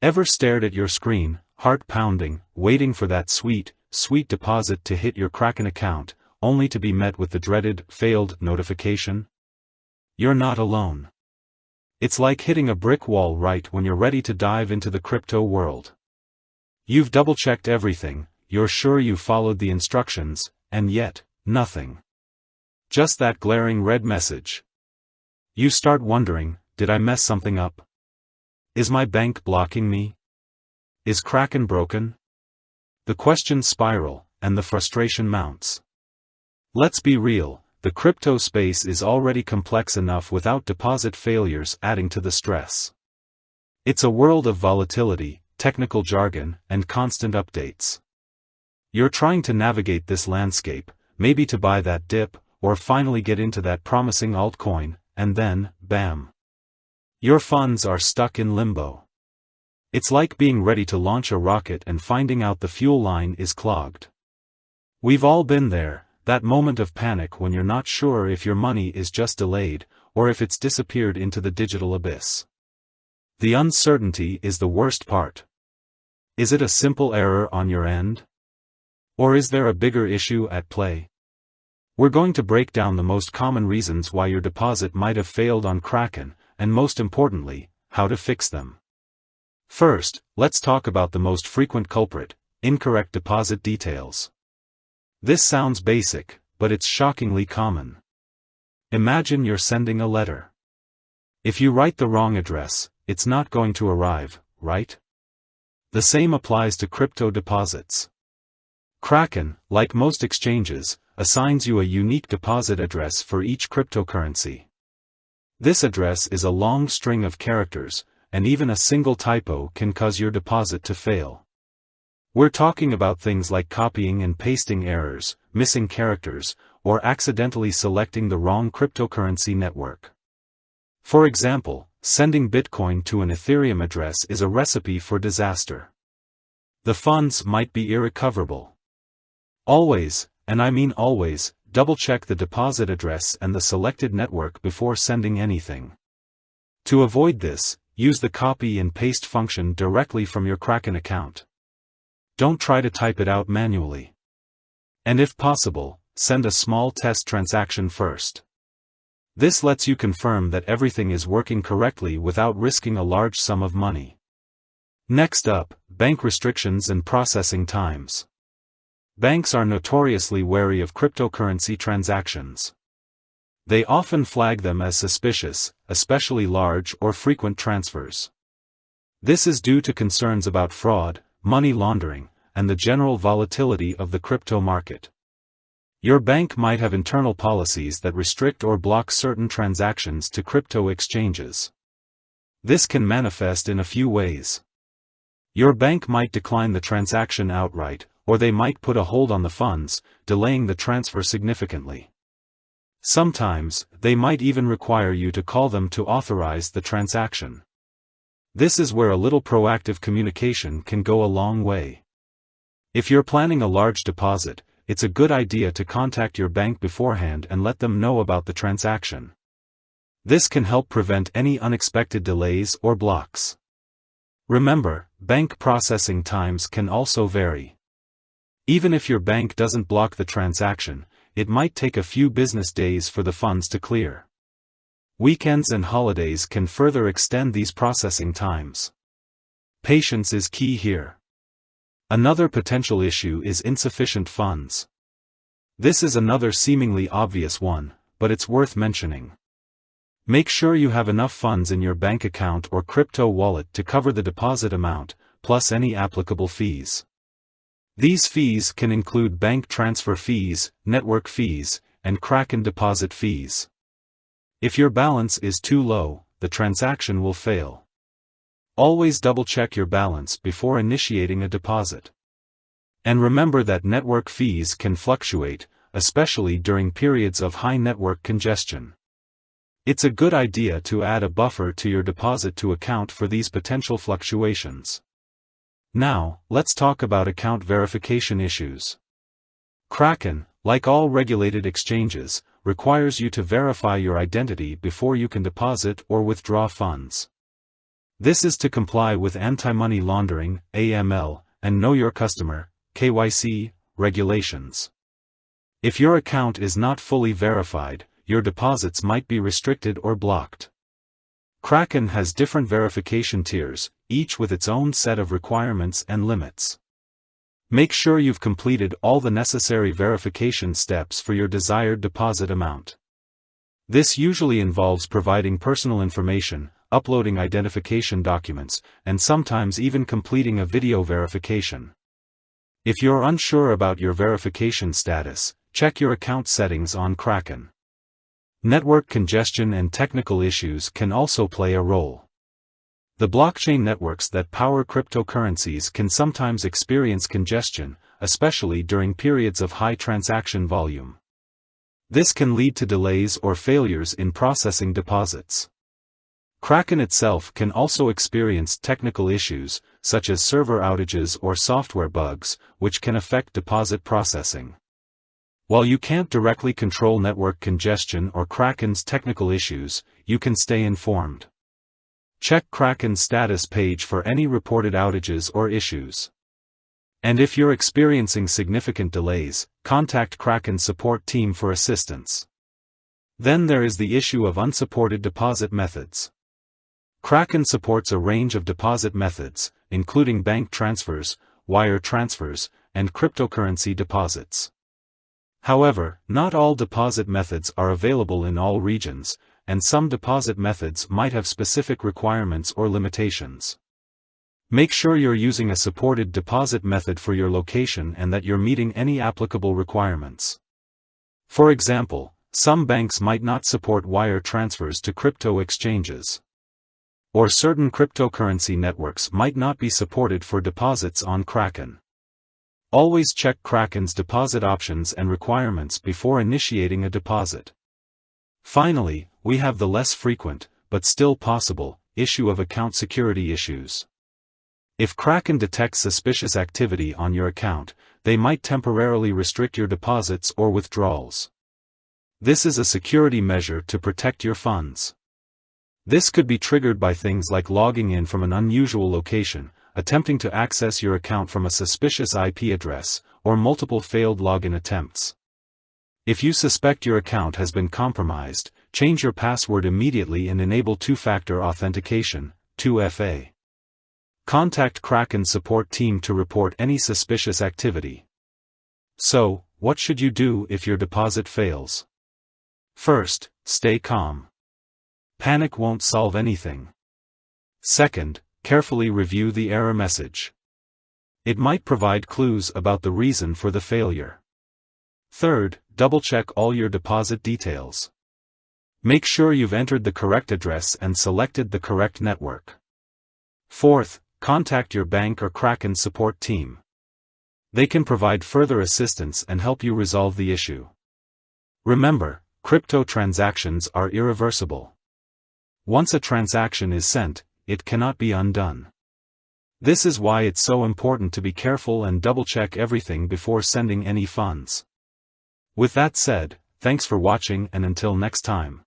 Ever stared at your screen, heart pounding, waiting for that sweet deposit to hit your Kraken account, only to be met with the dreaded, failed notification? You're not alone. It's like hitting a brick wall right when you're ready to dive into the crypto world. You've double-checked everything, you're sure you followed the instructions, and yet, nothing. Just that glaring red message. You start wondering, did I mess something up? Is my bank blocking me? Is Kraken broken? The questions spiral, and the frustration mounts. Let's be real, the crypto space is already complex enough without deposit failures adding to the stress. It's a world of volatility, technical jargon, and constant updates. You're trying to navigate this landscape, maybe to buy that dip, or finally get into that promising altcoin, and then, bam! Your funds are stuck in limbo. It's like being ready to launch a rocket and finding out the fuel line is clogged. We've all been there, that moment of panic when you're not sure if your money is just delayed, or if it's disappeared into the digital abyss. The uncertainty is the worst part. Is it a simple error on your end? Or is there a bigger issue at play? We're going to break down the most common reasons why your deposit might have failed on Kraken, and most importantly, how to fix them. First, let's talk about the most frequent culprit, incorrect deposit details. This sounds basic, but it's shockingly common. Imagine you're sending a letter. If you write the wrong address, it's not going to arrive, right? The same applies to crypto deposits. Kraken, like most exchanges, assigns you a unique deposit address for each cryptocurrency. This address is a long string of characters, and even a single typo can cause your deposit to fail. We're talking about things like copying and pasting errors, missing characters, or accidentally selecting the wrong cryptocurrency network. For example, sending Bitcoin to an Ethereum address is a recipe for disaster. The funds might be irrecoverable. Always, and I mean always, double-check the deposit address and the selected network before sending anything. To avoid this, use the copy and paste function directly from your Kraken account. Don't try to type it out manually. And if possible, send a small test transaction first. This lets you confirm that everything is working correctly without risking a large sum of money. Next up, bank restrictions and processing times. Banks are notoriously wary of cryptocurrency transactions. They often flag them as suspicious, especially large or frequent transfers. This is due to concerns about fraud, money laundering, and the general volatility of the crypto market. Your bank might have internal policies that restrict or block certain transactions to crypto exchanges. This can manifest in a few ways. Your bank might decline the transaction outright, or they might put a hold on the funds, delaying the transfer significantly. Sometimes, they might even require you to call them to authorize the transaction. This is where a little proactive communication can go a long way. If you're planning a large deposit, it's a good idea to contact your bank beforehand and let them know about the transaction. This can help prevent any unexpected delays or blocks. Remember, bank processing times can also vary. Even if your bank doesn't block the transaction, it might take a few business days for the funds to clear. Weekends and holidays can further extend these processing times. Patience is key here. Another potential issue is insufficient funds. This is another seemingly obvious one, but it's worth mentioning. Make sure you have enough funds in your bank account or crypto wallet to cover the deposit amount, plus any applicable fees. These fees can include bank transfer fees, network fees, and Kraken deposit fees. If your balance is too low, the transaction will fail. Always double-check your balance before initiating a deposit. And remember that network fees can fluctuate, especially during periods of high network congestion. It's a good idea to add a buffer to your deposit to account for these potential fluctuations. Now, let's talk about account verification issues. Kraken, like all regulated exchanges, requires you to verify your identity before you can deposit or withdraw funds. This is to comply with anti-money laundering (AML) and Know Your Customer (KYC) regulations. If your account is not fully verified, your deposits might be restricted or blocked. Kraken has different verification tiers, each with its own set of requirements and limits. Make sure you've completed all the necessary verification steps for your desired deposit amount. This usually involves providing personal information, uploading identification documents, and sometimes even completing a video verification. If you're unsure about your verification status, check your account settings on Kraken. Network congestion and technical issues can also play a role. The blockchain networks that power cryptocurrencies can sometimes experience congestion, especially during periods of high transaction volume. This can lead to delays or failures in processing deposits. Kraken itself can also experience technical issues, such as server outages or software bugs, which can affect deposit processing. While you can't directly control network congestion or Kraken's technical issues, you can stay informed. Check Kraken's status page for any reported outages or issues. And if you're experiencing significant delays, contact Kraken's support team for assistance. Then there is the issue of unsupported deposit methods. Kraken supports a range of deposit methods, including bank transfers, wire transfers, and cryptocurrency deposits. However, not all deposit methods are available in all regions, and some deposit methods might have specific requirements or limitations. Make sure you're using a supported deposit method for your location and that you're meeting any applicable requirements. For example, some banks might not support wire transfers to crypto exchanges. Or certain cryptocurrency networks might not be supported for deposits on Kraken. Always check Kraken's deposit options and requirements before initiating a deposit. Finally, we have the less frequent, but still possible, issue of account security issues. If Kraken detects suspicious activity on your account, they might temporarily restrict your deposits or withdrawals. This is a security measure to protect your funds. This could be triggered by things like logging in from an unusual location, attempting to access your account from a suspicious IP address, or multiple failed login attempts. If you suspect your account has been compromised, change your password immediately and enable two-factor authentication, 2FA. Contact Kraken support team to report any suspicious activity. So, what should you do if your deposit fails? First, stay calm. Panic won't solve anything. Second, carefully review the error message. It might provide clues about the reason for the failure. Third, double-check all your deposit details. Make sure you've entered the correct address and selected the correct network. Fourth, contact your bank or Kraken support team. They can provide further assistance and help you resolve the issue. Remember, crypto transactions are irreversible. Once a transaction is sent, it cannot be undone. This is why it's so important to be careful and double-check everything before sending any funds. With that said, thanks for watching and until next time.